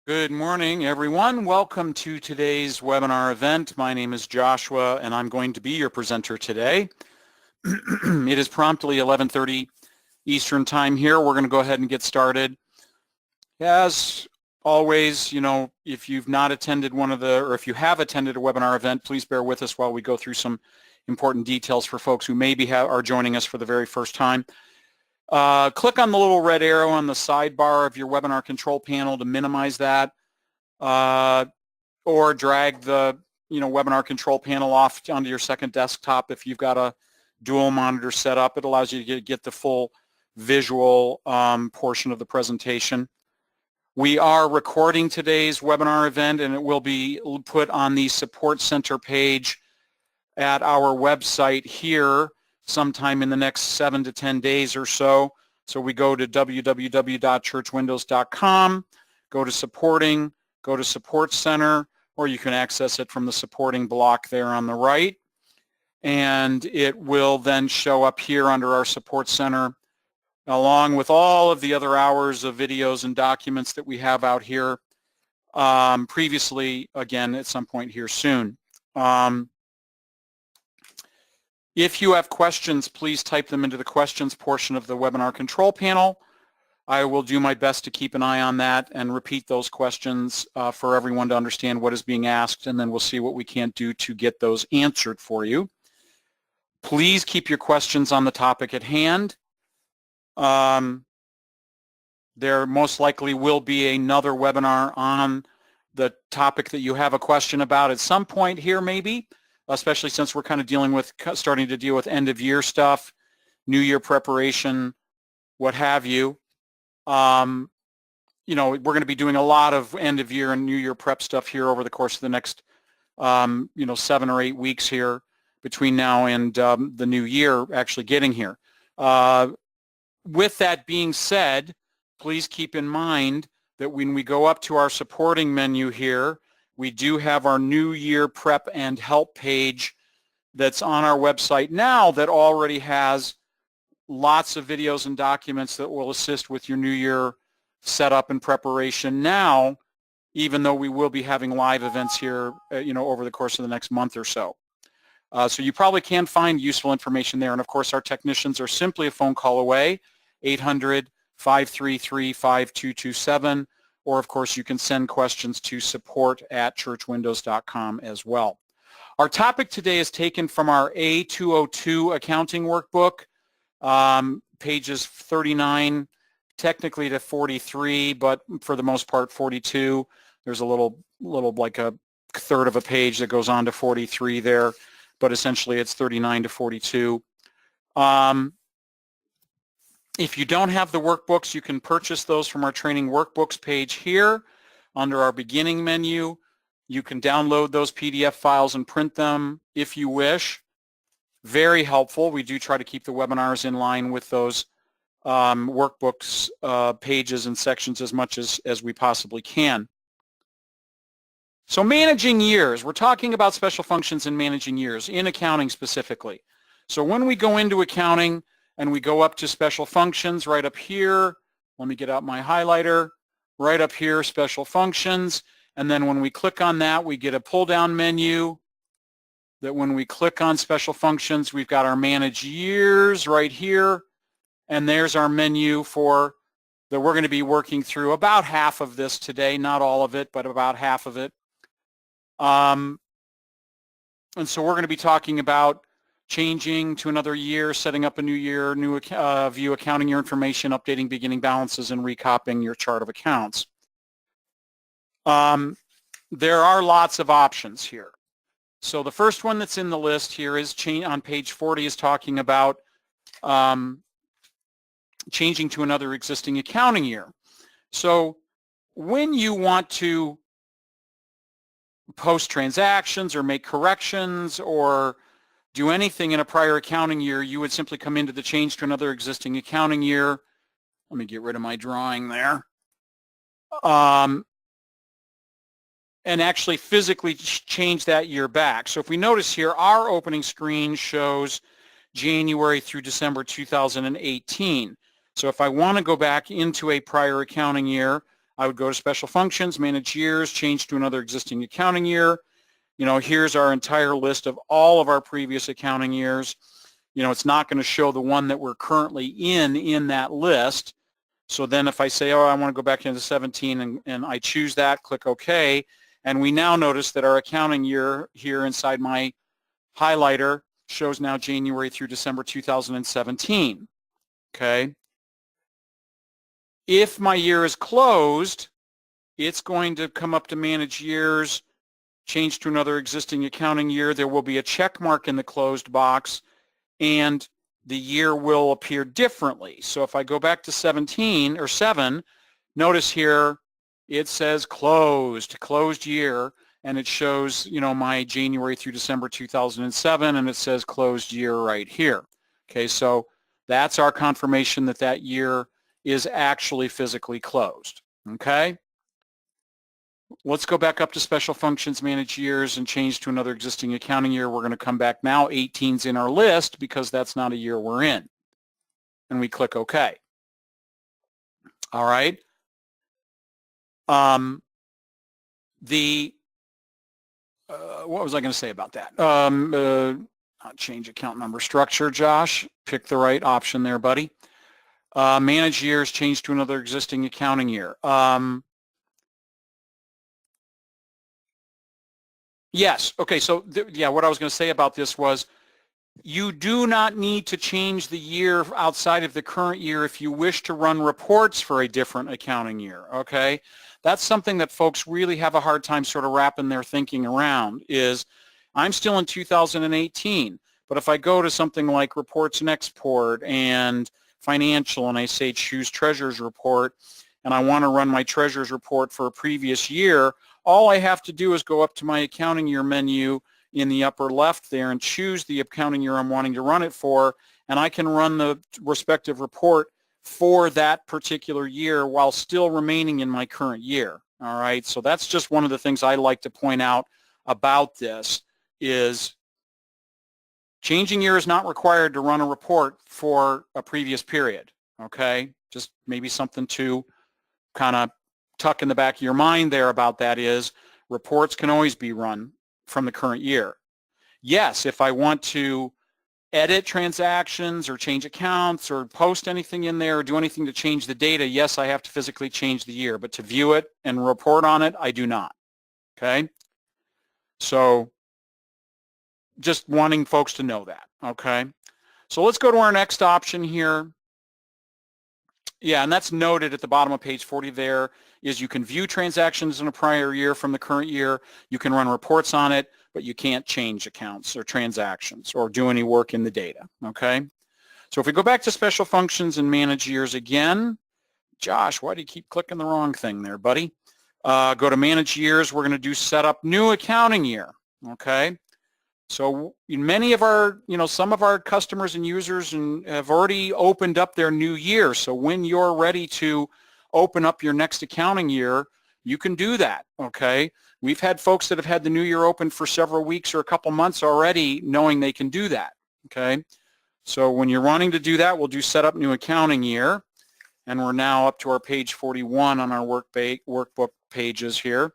Good morning, everyone. Welcome to today's webinar event. My name is Joshua, and I'm going to be your presenter today. It is promptly 11:30 Eastern Time here. We're going to go ahead and get started. As always, if you've not attended if you have attended a webinar event, please bear with us while we go through some important details for folks who maybe are joining us for the very first time. Click on the little red arrow on the sidebar of your webinar control panel to minimize that, or drag the webinar control panel off onto your second desktop if you've got a dual monitor set up. It allows you to get the full visual portion of the presentation. We are recording today's webinar event, and it will be put on the Support Center page at our website here sometime in the next 7 to 10 days or so. So we go to www.churchwindows.com, go to Supporting, go to Support Center, or you can access it from the supporting block there on the right. And it will then show up here under our Support Center, along with all of the other hours of videos and documents that we have out here previously, again, at some point here soon. If you have questions, please type them into the questions portion of the webinar control panel. I will do my best to keep an eye on that and repeat those questions for everyone to understand what is being asked, and then we'll see what we can do to get those answered for you. Please keep your questions on the topic at hand. There most likely will be another webinar on the topic that you have a question about at some point here maybe, especially since we're kind of starting to deal with end of year stuff, new year preparation, what have you. We're going to be doing a lot of end of year and new year prep stuff here over the course of the next 7 or 8 weeks here between now and the new year actually getting here. With that being said, please keep in mind that when we go up to our supporting menu here, we do have our New Year Prep and Help page that's on our website now that already has lots of videos and documents that will assist with your New Year setup and preparation now, even though we will be having live events here, over the course of the next month or so. So you probably can find useful information there. And of course, our technicians are simply a phone call away, 800-533-5227. Or, of course, you can send questions to support@churchwindows.com as well. Our topic today is taken from our A202 accounting workbook, pages 39 technically to 43, but for the most part 42. There's a little like a third of a page that goes on to 43 there, but essentially it's 39 to 42. If you don't have the workbooks, you can purchase those from our training workbooks page here under our beginning menu. You can download those PDF files and print them if you wish. Very helpful. We do try to keep the webinars in line with those workbooks pages and sections as much as we possibly can. So managing years. We're talking about special functions and managing years in accounting specifically. So when we go into accounting, and we go up to special functions right up here. Let me get out my highlighter. Right up here, special functions. And then when we click on that, we get a pull-down menu that when we click on special functions, we've got our manage years right here. And there's our menu that we're going to be working through about half of this today. Not all of it, but about half of it. And so we're going to be talking about changing to another year, setting up a new year, new view accounting year information, updating beginning balances, and recopying your chart of accounts. There are lots of options here. So the first one that's in the list here is on page 40 is talking about changing to another existing accounting year. So when you want to post transactions or make corrections or do anything in a prior accounting year, you would simply come into the change to another existing accounting year. Let me get rid of my drawing there. And actually physically change that year back. So if we notice here, our opening screen shows January through December 2018. So if I want to go back into a prior accounting year, I would go to Special Functions, Manage Years, change to another existing accounting year. Here's our entire list of all of our previous accounting years. It's not going to show the one that we're currently in that list. So then if I say, oh, I want to go back into 17 and I choose that, click OK, and we now notice that our accounting year here inside my highlighter shows now January through December 2017. Okay. If my year is closed, it's going to come up to Manage Years, change to another existing accounting year. There will be a check mark in the closed box, and the year will appear differently. So if I go back to 17 or 7, notice here it says closed year, and it shows, my January through December 2007, and it says closed year right here. Okay, so that's our confirmation that that year is actually physically closed. Okay? Let's go back up to Special Functions, Manage Years, and change to another existing accounting year. We're going to come back now. 18's in our list because that's not a year we're in. And we click OK. All right. What was I going to say about that? Change account number structure, Josh. Pick the right option there, buddy. Manage Years, change to another existing accounting year. Yes. Okay. So yeah, what I was going to say about this was you do not need to change the year outside of the current year if you wish to run reports for a different accounting year. Okay. That's something that folks really have a hard time sort of wrapping their thinking around is I'm still in 2018, but if I go to something like Reports and Export and Financial and I say choose Treasurer's Report and I want to run my Treasurer's Report for a previous year, all I have to do is go up to my accounting year menu in the upper left there and choose the accounting year I'm wanting to run it for, and I can run the respective report for that particular year while still remaining in my current year. All right, so that's just one of the things I like to point out about this is changing year is not required to run a report for a previous period. Okay, just maybe something to kind of tuck in the back of your mind there about that is reports can always be run from the current year. Yes, if I want to edit transactions or change accounts or post anything in there or do anything to change the data, yes, I have to physically change the year, but to view it and report on it, I do not. Okay? So just wanting folks to know that. Okay? So let's go to our next option here. Yeah, and that's noted at the bottom of page 40 there, is you can view transactions in a prior year from the current year. You can run reports on it, but you can't change accounts or transactions or do any work in the data, okay? So if we go back to Special Functions and Manage Years again, Josh, why do you keep clicking the wrong thing there, buddy? Go to Manage Years. We're going to do Set Up New Accounting Year, okay? So many of our, some of our customers and users have already opened up their new year. So when you're ready to open up your next accounting year, you can do that, okay? We've had folks that have had the new year open for several weeks or a couple months already knowing they can do that, okay? So when you're wanting to do that, we'll do Set Up New Accounting Year. And we're now up to our page 41 on our workbook pages here,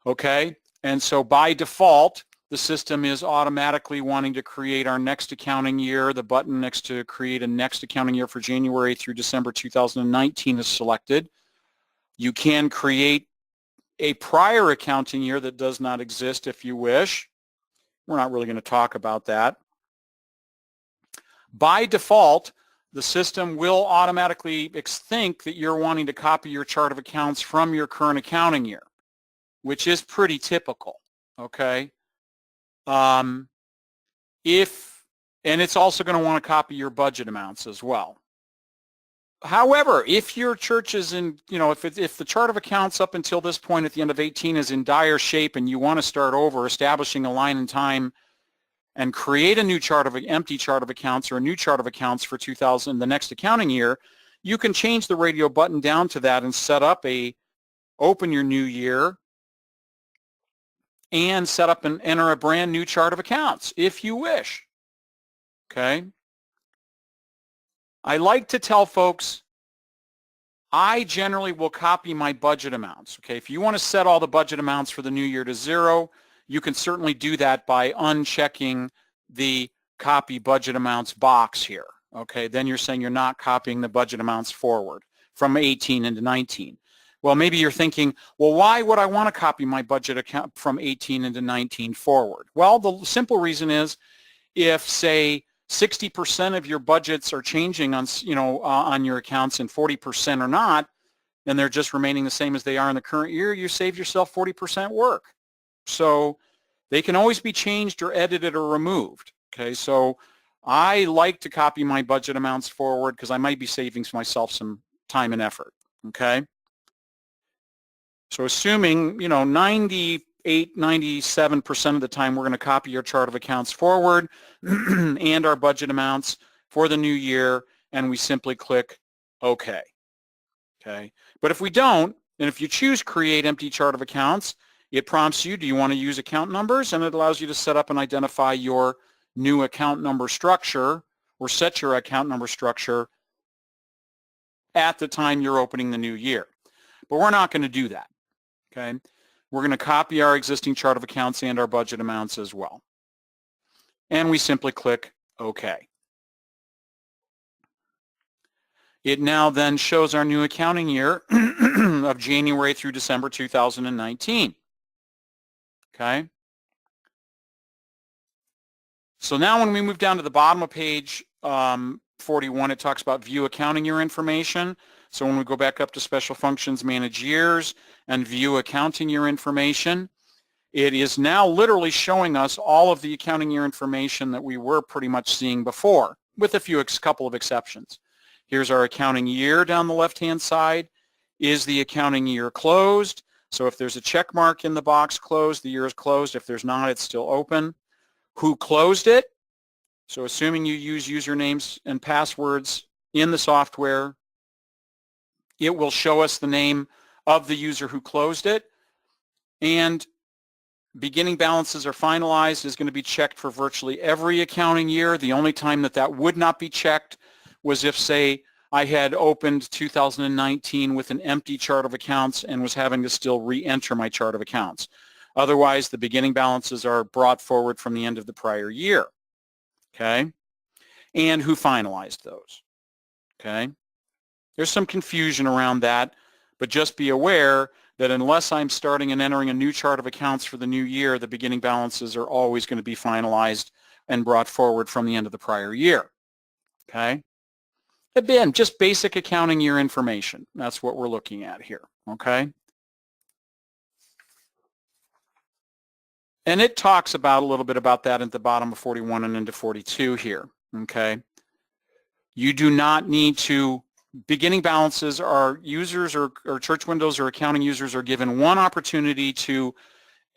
okay? And so by default, the system is automatically wanting to create our next accounting year. The button next to create a next accounting year for January through December 2019 is selected. You can create a prior accounting year that does not exist if you wish. We're not really going to talk about that. By default, the system will automatically think that you're wanting to copy your chart of accounts from your current accounting year, which is pretty typical, okay? And it's also going to want to copy your budget amounts as well. However, if your church is in, if the chart of accounts up until this point at the end of 18 is in dire shape and you want to start over establishing a line in time and create a new empty chart of accounts or a new chart of accounts for the next accounting year, you can change the radio button down to that and set up open your new year and set up and enter a brand new chart of accounts if you wish, okay? I like to tell folks I generally will copy my budget amounts. Okay, if you want to set all the budget amounts for the new year to 0, you can certainly do that by unchecking the copy budget amounts box here. Okay, then you're saying you're not copying the budget amounts forward from 18 into 19. Well, maybe you're thinking, well, why would I want to copy my budget account from 18 into 19 forward? Well, the simple reason is if, say, 60% of your budgets are changing on, on your accounts and 40% are not, and they're just remaining the same as they are in the current year, you save yourself 40% work. So they can always be changed or edited or removed. Okay, so I like to copy my budget amounts forward because I might be saving myself some time and effort. Okay, so assuming 98, 97% of the time we're going to copy your chart of accounts forward and our budget amounts for the new year, and we simply click OK. Okay, but if we don't, and if you choose Create Empty Chart of Accounts, it prompts you, do you want to use account numbers? And it allows you to set up and identify your new account number structure or set your account number structure at the time you're opening the new year. But we're not going to do that. Okay, we're going to copy our existing chart of accounts and our budget amounts as well. And we simply click OK. It now then shows our new accounting year of January through December 2019. Okay. So now when we move down to the bottom of page 41, it talks about view accounting year information. So when we go back up to special functions, manage years, and view accounting year information, it is now literally showing us all of the accounting year information that we were pretty much seeing before, with a couple of exceptions. Here's our accounting year down the left-hand side. Is the accounting year closed? So if there's a check mark in the box closed, the year is closed. If there's not, it's still open. Who closed it? So assuming you use usernames and passwords in the software, it will show us the name of the user who closed it. And beginning balances are finalized is going to be checked for virtually every accounting year. The only time that that would not be checked was if, say, I had opened 2019 with an empty chart of accounts and was having to still re-enter my chart of accounts. Otherwise, the beginning balances are brought forward from the end of the prior year. Okay? And who finalized those. Okay? There's some confusion around that, but just be aware that unless I'm starting and entering a new chart of accounts for the new year, the beginning balances are always going to be finalized and brought forward from the end of the prior year. Okay? Again, just basic accounting year information. That's what we're looking at here. Okay? And it talks about a little bit about that at the bottom of 41 and into 42 here. Okay? You do not need to. Beginning balances are users or church windows or accounting users are given one opportunity to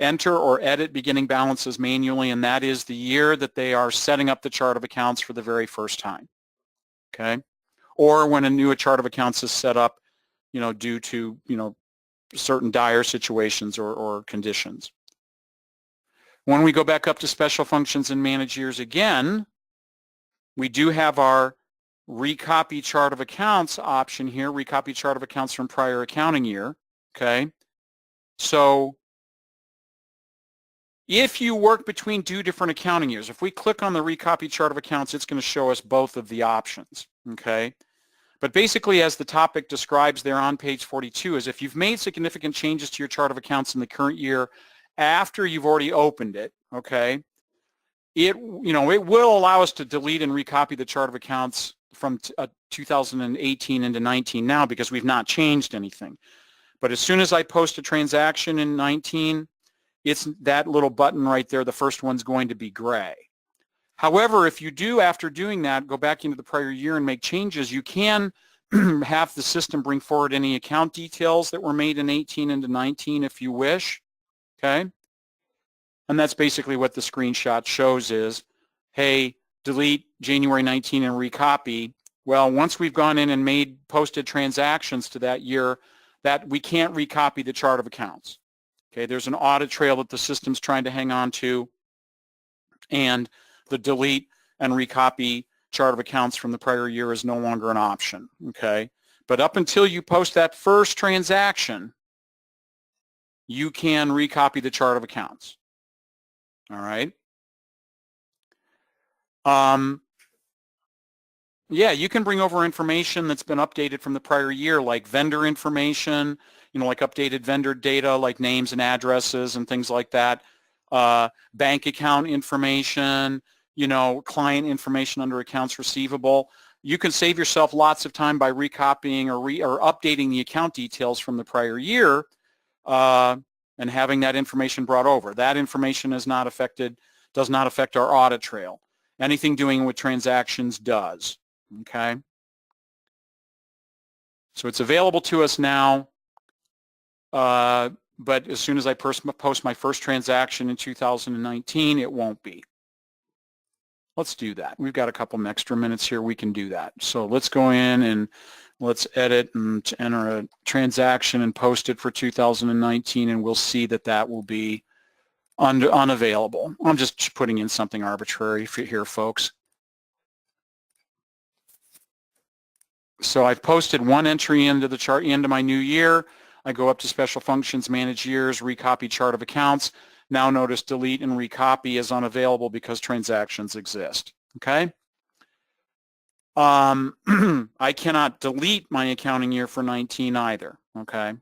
enter or edit beginning balances manually, and that is the year that they are setting up the chart of accounts for the very first time. Okay? Or when a new chart of accounts is set up, due to, certain dire situations or conditions. When we go back up to special functions and manage years again, we do have our recopy chart of accounts option here, recopy chart of accounts from prior accounting year. Okay, so if you work between two different accounting years, if we click on the recopy chart of accounts, it's going to show us both of the options. Okay, but basically, as the topic describes there on page 42, is if you've made significant changes to your chart of accounts in the current year after you've already opened it, okay, it will allow us to delete and recopy the chart of accounts from 2018 into 19 now because we've not changed anything. But as soon as I post a transaction in 19, it's that little button right there, the first one's going to be gray. However, if you do, after doing that, go back into the prior year and make changes, you can have the system bring forward any account details that were made in 18 into 19 if you wish. Okay? And that's basically what the screenshot shows is, hey, delete January 19 and recopy. Well, once we've gone in and posted transactions to that year, that we can't recopy the chart of accounts. Okay, there's an audit trail that the system's trying to hang on to, and the delete and recopy chart of accounts from the prior year is no longer an option. Okay, But up until you post that first transaction, you can recopy the chart of accounts. All right. Yeah, you can bring over information that's been updated from the prior year, like vendor information, like updated vendor data, like names and addresses and things like that. Bank account information, client information under accounts receivable. You can save yourself lots of time by recopying or updating the account details from the prior year and having that information brought over. That information does not affect our audit trail. Anything doing with transactions does. Okay. So it's available to us now, but as soon as I post my first transaction in 2019, it won't be. Let's do that. We've got a couple extra minutes here. We can do that. So let's go in and let's edit and enter a transaction and post it for 2019, and we'll see that will be unavailable. I'm just putting in something arbitrary here, folks. So I've posted one entry into the chart, into my new year. I go up to Special Functions, Manage Years, Recopy Chart of Accounts. Now notice Delete and Recopy is unavailable because transactions exist. Okay. I cannot delete my accounting year for 19 either. Okay.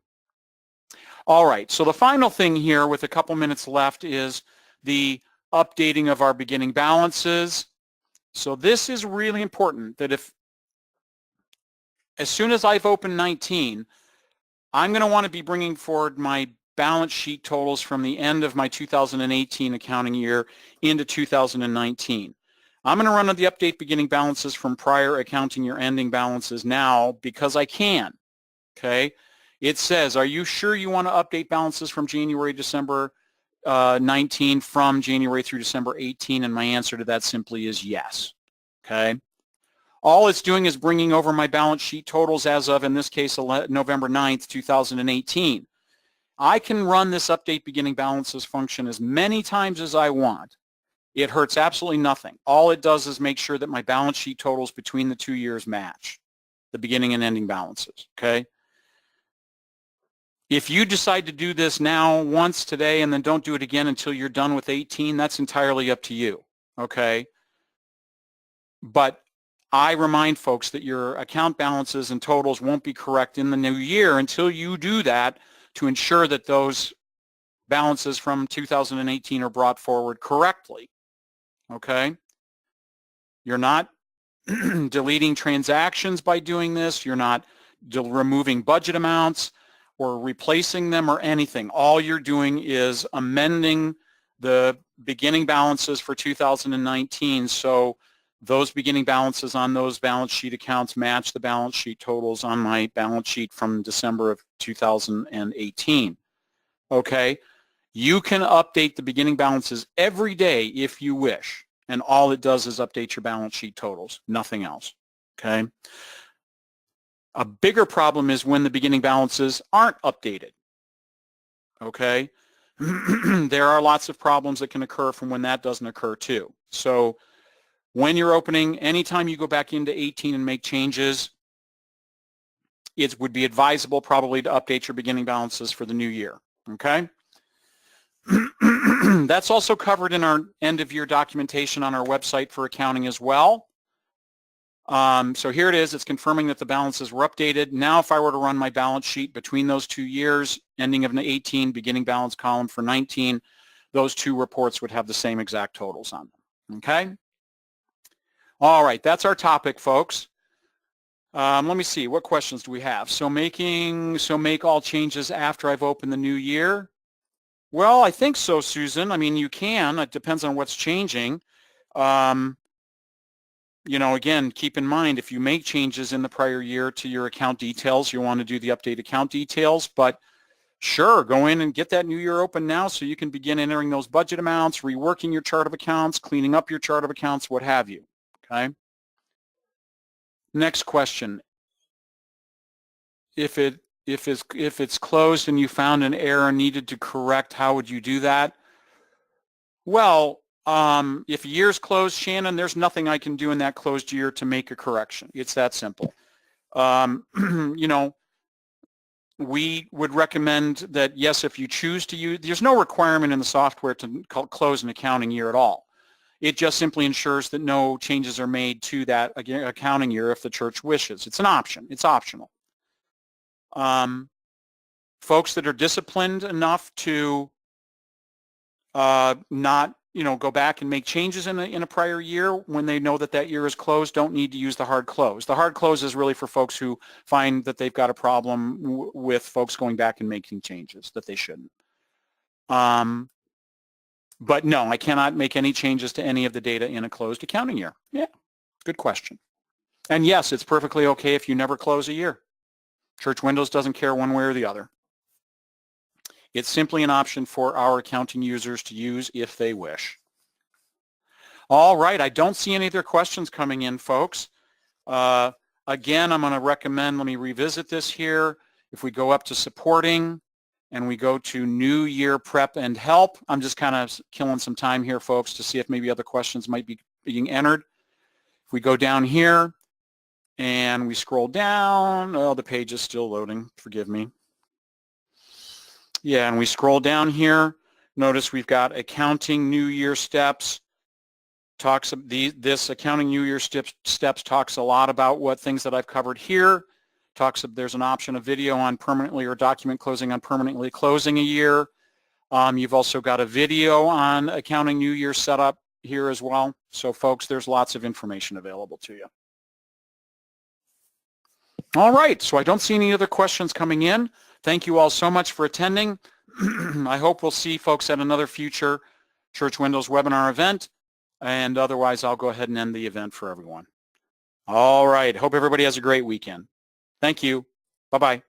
All right. So the final thing here, with a couple minutes left, is the updating of our beginning balances. So this is really important, that as soon as I've opened 19, I'm going to want to be bringing forward my balance sheet totals from the end of my 2018 accounting year into 2019. I'm going to run the update beginning balances from prior accounting year ending balances now because I can. Okay. It says, are you sure you want to update balances from January, December 19 from January through December 18? And my answer to that simply is yes. Okay. All it's doing is bringing over my balance sheet totals as of, in this case, November 9th, 2018. I can run this update beginning balances function as many times as I want. It hurts absolutely nothing. All it does is make sure that my balance sheet totals between the 2 years match the beginning and ending balances, okay? If you decide to do this now once today and then don't do it again until you're done with 18, that's entirely up to you, okay? But I remind folks that your account balances and totals won't be correct in the new year until you do that to ensure that those balances from 2018 are brought forward correctly, okay? You're not deleting transactions by doing this. You're not removing budget amounts or replacing them or anything. All you're doing is amending the beginning balances for 2019 so those beginning balances on those balance sheet accounts match the balance sheet totals on my balance sheet from December of 2018. Okay? You can update the beginning balances every day if you wish, and all it does is update your balance sheet totals, nothing else. Okay? A bigger problem is when the beginning balances aren't updated. Okay? There are lots of problems that can occur from when that doesn't occur too. So when you're opening, anytime you go back into 18 and make changes, it would be advisable probably to update your beginning balances for the new year, okay? That's also covered in our end-of-year documentation on our website for accounting as well. So here it is. It's confirming that the balances were updated. Now if I were to run my balance sheet between those 2 years, ending of 18, beginning balance column for 19, those two reports would have the same exact totals on them, okay? All right, that's our topic, folks. Let me see, what questions do we have? So make all changes after I've opened the new year? Well, I think so, Susan. I mean, you can. It depends on what's changing. Again, keep in mind, if you make changes in the prior year to your account details, you'll want to do the update account details. But sure, go in and get that new year open now so you can begin entering those budget amounts, reworking your chart of accounts, cleaning up your chart of accounts, what have you. Okay. Next question. If it's closed and you found an error needed to correct, how would you do that? Well, if a year's closed, Shannon, there's nothing I can do in that closed year to make a correction. It's that simple. You know, we would recommend that, yes, if you choose to use, there's no requirement in the software to close an accounting year at all. It just simply ensures that no changes are made to that accounting year if the church wishes. It's an option. It's optional. Folks that are disciplined enough to not, go back and make changes in a prior year when they know that that year is closed don't need to use the hard close. The hard close is really for folks who find that they've got a problem with folks going back and making changes that they shouldn't. But no, I cannot make any changes to any of the data in a closed accounting year. Yeah, good question. And yes, it's perfectly okay if you never close a year. Church Windows doesn't care one way or the other. It's simply an option for our accounting users to use if they wish. All right, I don't see any other questions coming in, folks. Again, I'm going to recommend, let me revisit this here. If we go up to supporting and we go to New Year Prep and Help, I'm just kind of killing some time here, folks, to see if maybe other questions might be being entered. If we go down here and we scroll down, oh, the page is still loading, forgive me. Yeah, and we scroll down here. Notice we've got accounting New Year steps. This accounting New Year steps talks a lot about what things that I've covered here. There's an option of video on permanently or document closing on permanently closing a year. You've also got a video on accounting New Year setup here as well. So folks, there's lots of information available to you. All right, so I don't see any other questions coming in. Thank you all so much for attending. I hope we'll see folks at another future Church Windows webinar event, and otherwise I'll go ahead and end the event for everyone. All right, hope everybody has a great weekend. Thank you. Bye-bye.